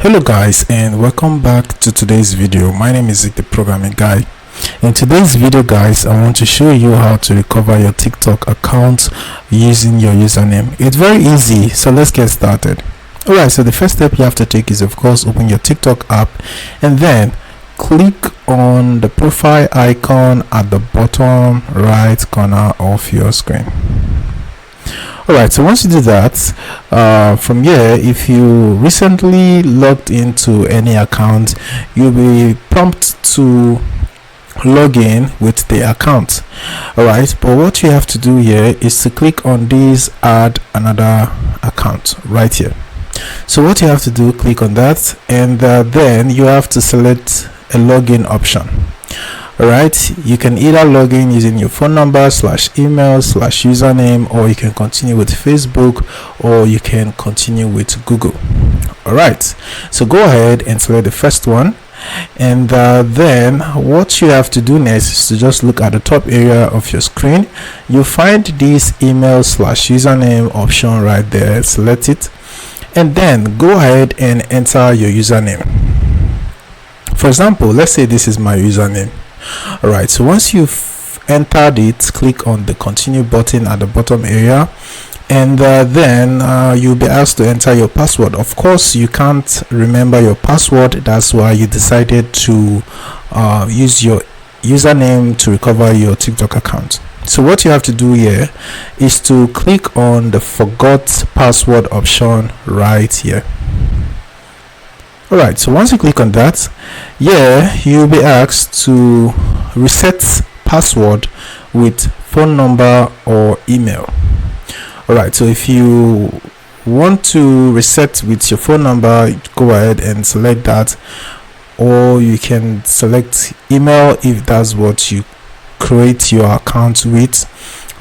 Hello guys, and welcome back to today's video. My name is Zik, the programming guy. In today's video guys, I want to show you how to recover your TikTok account using your username. It's very easy, so let's get started. Alright, so the first step you have to take is of course open your TikTok app and then click on the profile icon at the bottom right corner of your screen. Alright, so once you do that, from here, if you recently logged into any account, you'll be prompted to log in with the account. Alright, but what you have to do here is to click on this add another account right here. So what you have to do, click on that, and then you have to select a login option. Alright, you can either log in using your phone number /email /username, or you can continue with Facebook, or you can continue with Google. Alright, so go ahead and select the first one, and then what you have to do next is to just look at the top area of your screen. You'll find this email /username option right there. Select it, and then go ahead and enter your username. For example, let's say this is my username. Alright, so once you've entered it, click on the continue button at the bottom area, and then you'll be asked to enter your password. Of course, you can't remember your password, that's why you decided to use your username to recover your TikTok account. So what you have to do here is to click on the forgot password option right here. Alright, so once you click on that, you'll be asked to reset password with phone number or email. Alright, so if you want to reset with your phone number, go ahead and select that, or you can select email if that's what you create your account with.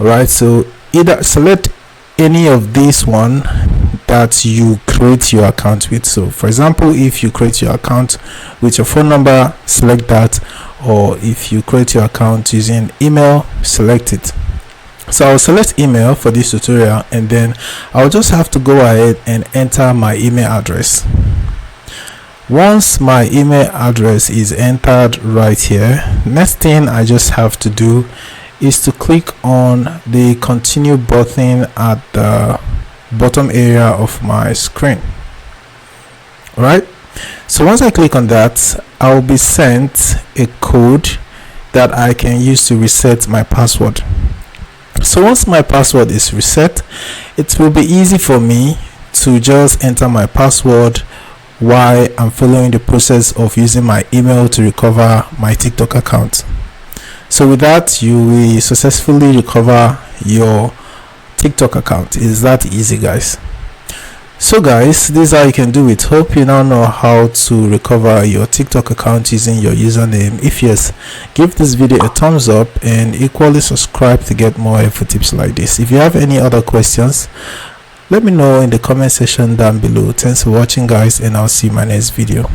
Alright, so either select any of these one that you create your account with. So for example, if you create your account with your phone number, select that, or if you create your account using email, select it. So I'll select email for this tutorial, and then I'll just have to go ahead and enter my email address. Once my email address is entered right here, next thing I just have to do is to click on the continue button at the bottom area of my screen. Alright, so once I click on that, I'll be sent a code that I can use to reset my password. So once my password is reset, it will be easy for me to just enter my password while I'm following the process of using my email to recover my TikTok account. So with that, you will successfully recover your TikTok account. It's that easy, guys. So guys, this is how you can do it. Hope you now know how to recover your TikTok account using your username. If yes, give this video a thumbs up and equally subscribe to get more helpful tips like this. If you have any other questions, let me know in the comment section down below. Thanks for watching guys, and I'll see you in my next video.